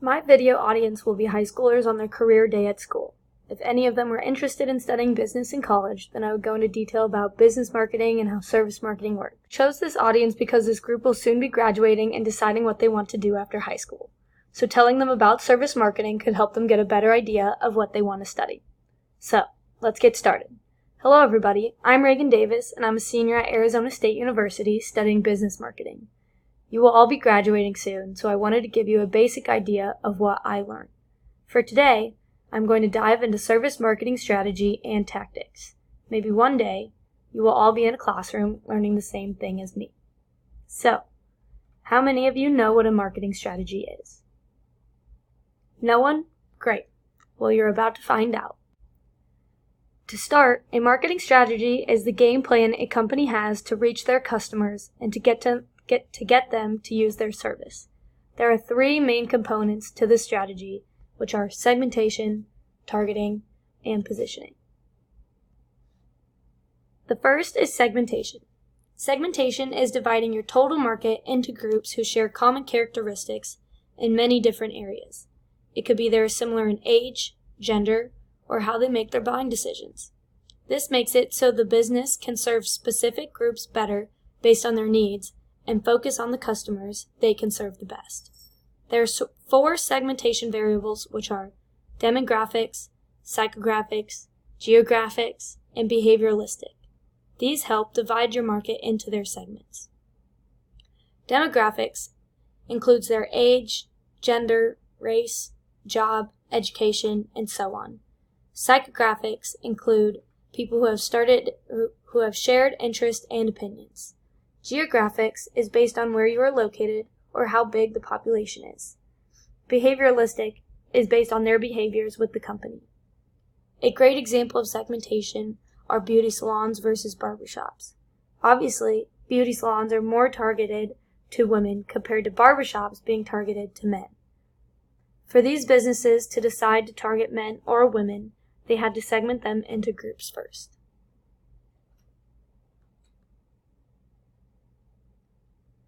My video audience will be high schoolers on their career day at school. If any of them were interested in studying business in college, then I would go into detail about business marketing and how service marketing works. I chose this audience because this group will soon be graduating and deciding what they want to do after high school. So telling them about service marketing could help them get a better idea of what they want to study. So, let's get started. Hello everybody, I'm Reagan Davis and I'm a senior at Arizona State University studying business marketing. You will all be graduating soon, so I wanted to give you a basic idea of what I learned. For today, I'm going to dive into service marketing strategy and tactics. Maybe one day, you will all be in a classroom learning the same thing as me. So, how many of you know what a marketing strategy is? No one? Great. Well, you're about to find out. To start, a marketing strategy is the game plan a company has to reach their customers and to get them to use their service. There are three main components to this strategy, which are segmentation, targeting, and positioning. The first is segmentation. Segmentation is dividing your total market into groups who share common characteristics in many different areas. It could be they are similar in age, gender, or how they make their buying decisions. This makes it so the business can serve specific groups better based on their needs and focus on the customers they can serve the best. There are four segmentation variables, which are demographics, psychographics, geographics, and behavioralistic. These help divide your market into their segments. Demographics includes their age, gender, race, job, education, and so on. Psychographics include people who have shared interests and opinions. Geographics is based on where you are located or how big the population is. Behavioralistic is based on their behaviors with the company. A great example of segmentation are beauty salons versus barbershops. Obviously, beauty salons are more targeted to women compared to barbershops being targeted to men. For these businesses to decide to target men or women, they had to segment them into groups first.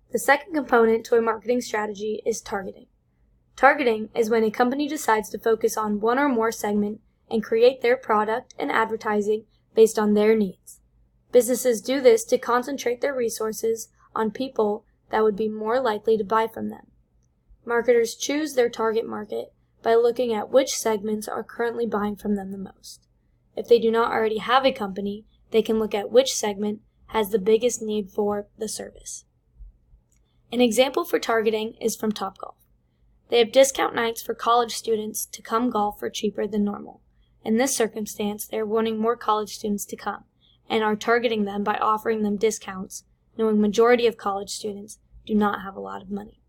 The second component to a marketing strategy is targeting. Targeting is when a company decides to focus on one or more segment and create their product and advertising based on their needs. Businesses do this to concentrate their resources on people that would be more likely to buy from them. Marketers choose their target market by looking at which segments are currently buying from them the most. If they do not already have a company, they can look at which segment has the biggest need for the service. An example for targeting is from Topgolf. They have discount nights for college students to come golf for cheaper than normal. In this circumstance, they are wanting more college students to come and are targeting them by offering them discounts, knowing majority of college students do not have a lot of money.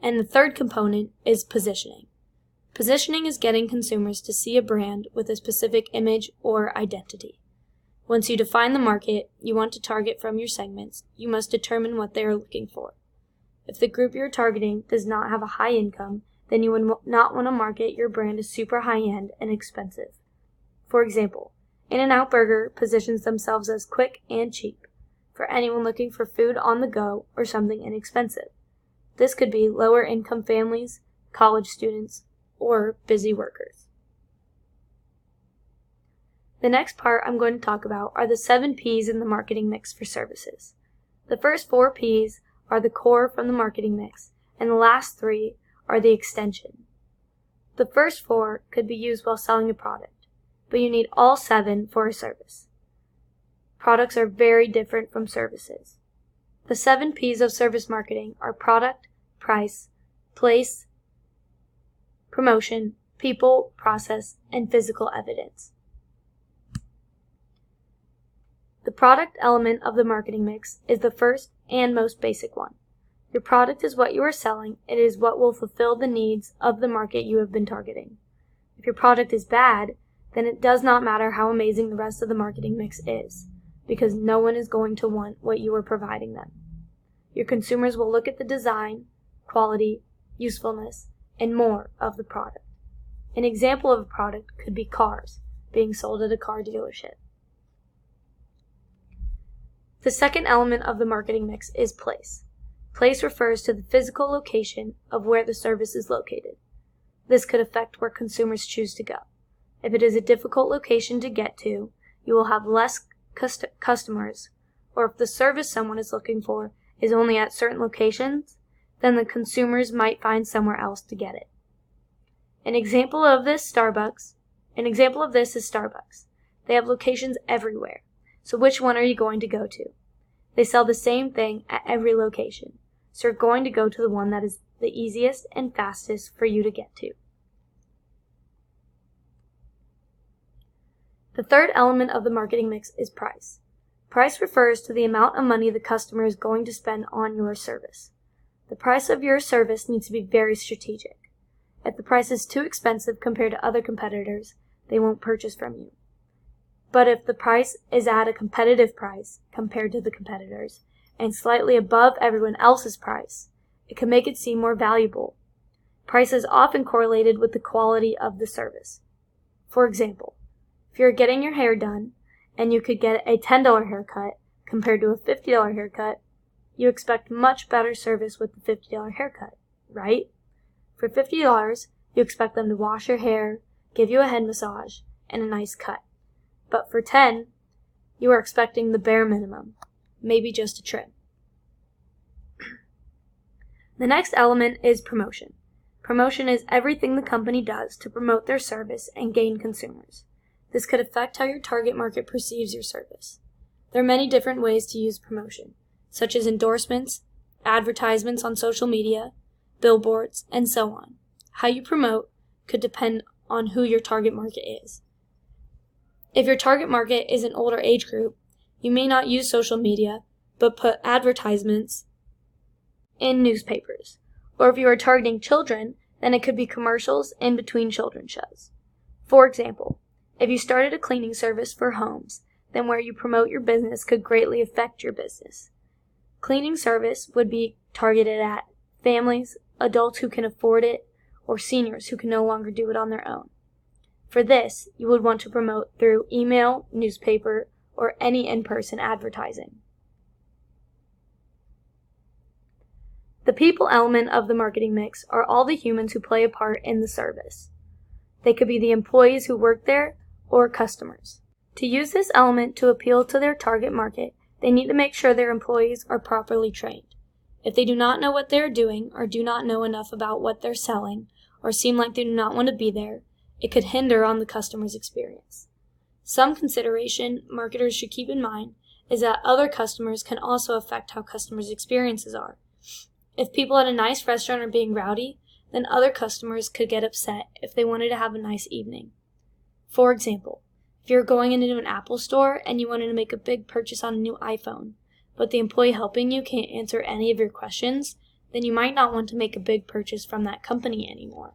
And the third component is positioning. Positioning is getting consumers to see a brand with a specific image or identity. Once you define the market you want to target from your segments, you must determine what they are looking for. If the group you're targeting does not have a high income, then you would not want to market your brand as super high-end and expensive. For example, In-N-Out Burger positions themselves as quick and cheap for anyone looking for food on the go or something inexpensive. This could be lower income families, college students, or busy workers. The next part I'm going to talk about are the 7 P's in the marketing mix for services. The first 4 P's are the core from the marketing mix, and the last 3 are the extension. The first 4 could be used while selling a product, but you need all 7 for a service. Products are very different from services. The 7 P's of service marketing are product, price, place, promotion, people, process, and physical evidence. The product element of the marketing mix is the first and most basic one. Your product is what you are selling. It is what will fulfill the needs of the market you have been targeting. If your product is bad, then it does not matter how amazing the rest of the marketing mix is, because no one is going to want what you are providing them. Your consumers will look at the design, quality, usefulness, and more of the product. An example of a product could be cars being sold at a car dealership. The second element of the marketing mix is place. Place refers to the physical location of where the service is located. This could affect where consumers choose to go. If it is a difficult location to get to, you will have less customers, or if the service someone is looking for is only at certain locations, then the consumers might find somewhere else to get it. An example of this is Starbucks. They have locations everywhere. So which one are you going to go to? They sell the same thing at every location. So you're going to go to the one that is the easiest and fastest for you to get to. The third element of the marketing mix is price. Price refers to the amount of money the customer is going to spend on your service. The price of your service needs to be very strategic. If the price is too expensive compared to other competitors, they won't purchase from you. But if the price is at a competitive price compared to the competitors and slightly above everyone else's price, it can make it seem more valuable. Price is often correlated with the quality of the service. For example, if you're getting your hair done and you could get a $10 haircut compared to a $50 haircut, you expect much better service with the $50 haircut, right? For $50, you expect them to wash your hair, give you a head massage, and a nice cut. But for $10, you are expecting the bare minimum, maybe just a trim. The next element is promotion. Promotion is everything the company does to promote their service and gain consumers. This could affect how your target market perceives your service. There are many different ways to use promotion, such as endorsements, advertisements on social media, billboards, and so on. How you promote could depend on who your target market is. If your target market is an older age group, you may not use social media, but put advertisements in newspapers. Or if you are targeting children, then it could be commercials in between children's shows. For example, if you started a cleaning service for homes, then where you promote your business could greatly affect your business. Cleaning service would be targeted at families, adults who can afford it, or seniors who can no longer do it on their own. For this, you would want to promote through email, newspaper, or any in-person advertising. The people element of the marketing mix are all the humans who play a part in the service. They could be the employees who work there or customers. To use this element to appeal to their target market, they need to make sure their employees are properly trained. If they do not know what they are doing or do not know enough about what they're selling or seem like they do not want to be there, it could hinder on the customer's experience. Some consideration marketers should keep in mind is that other customers can also affect how customers' experiences are. If people at a nice restaurant are being rowdy, then other customers could get upset if they wanted to have a nice evening. For example, if you're going into an Apple store and you wanted to make a big purchase on a new iPhone, but the employee helping you can't answer any of your questions, then you might not want to make a big purchase from that company anymore.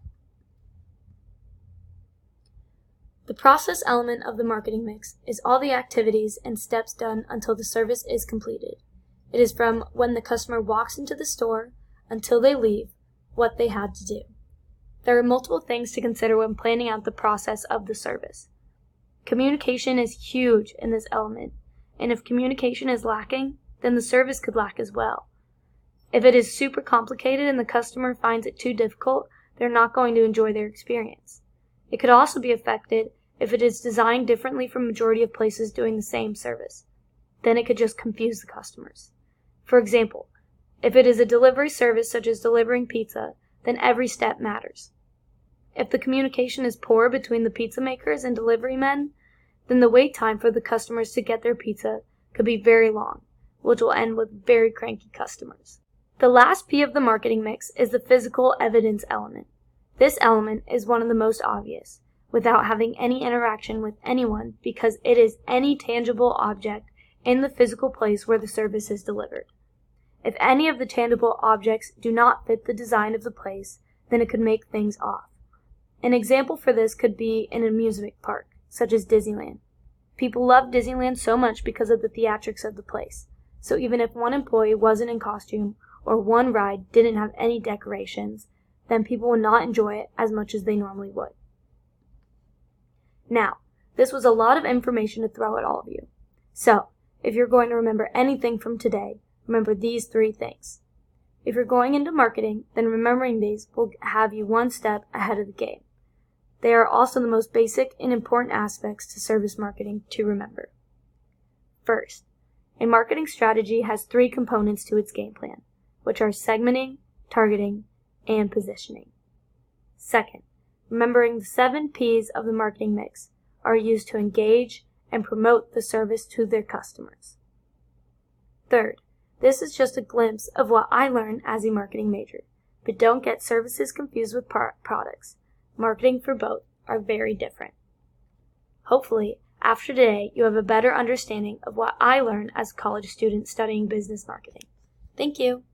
The process element of the marketing mix is all the activities and steps done until the service is completed. It is from when the customer walks into the store until they leave what they had to do. There are multiple things to consider when planning out the process of the service. Communication is huge in this element, and if communication is lacking, then the service could lack as well. If it is super complicated and the customer finds it too difficult, they're not going to enjoy their experience. It could also be affected if it is designed differently from majority of places doing the same service. Then it could just confuse the customers. For example, if it is a delivery service such as delivering pizza, then every step matters. If the communication is poor between the pizza makers and delivery men, then the wait time for the customers to get their pizza could be very long, which will end with very cranky customers. The last P of the marketing mix is the physical evidence element. This element is one of the most obvious, without having any interaction with anyone, because it is any tangible object in the physical place where the service is delivered. If any of the tangible objects do not fit the design of the place, then it could make things off. An example for this could be an amusement park, such as Disneyland. People love Disneyland so much because of the theatrics of the place. So even if one employee wasn't in costume or one ride didn't have any decorations, then people would not enjoy it as much as they normally would. Now, this was a lot of information to throw at all of you. So, if you're going to remember anything from today, remember these 3 things. If you're going into marketing, then remembering these will have you one step ahead of the game. They are also the most basic and important aspects to service marketing to remember. First, a marketing strategy has 3 components to its game plan, which are segmenting, targeting, and positioning. Second, remembering the 7 P's of the marketing mix are used to engage and promote the service to their customers. Third, this is just a glimpse of what I learned as a marketing major, but don't get services confused with products. Marketing for both are very different. Hopefully, after today, you have a better understanding of what I learned as a college student studying business marketing. Thank you.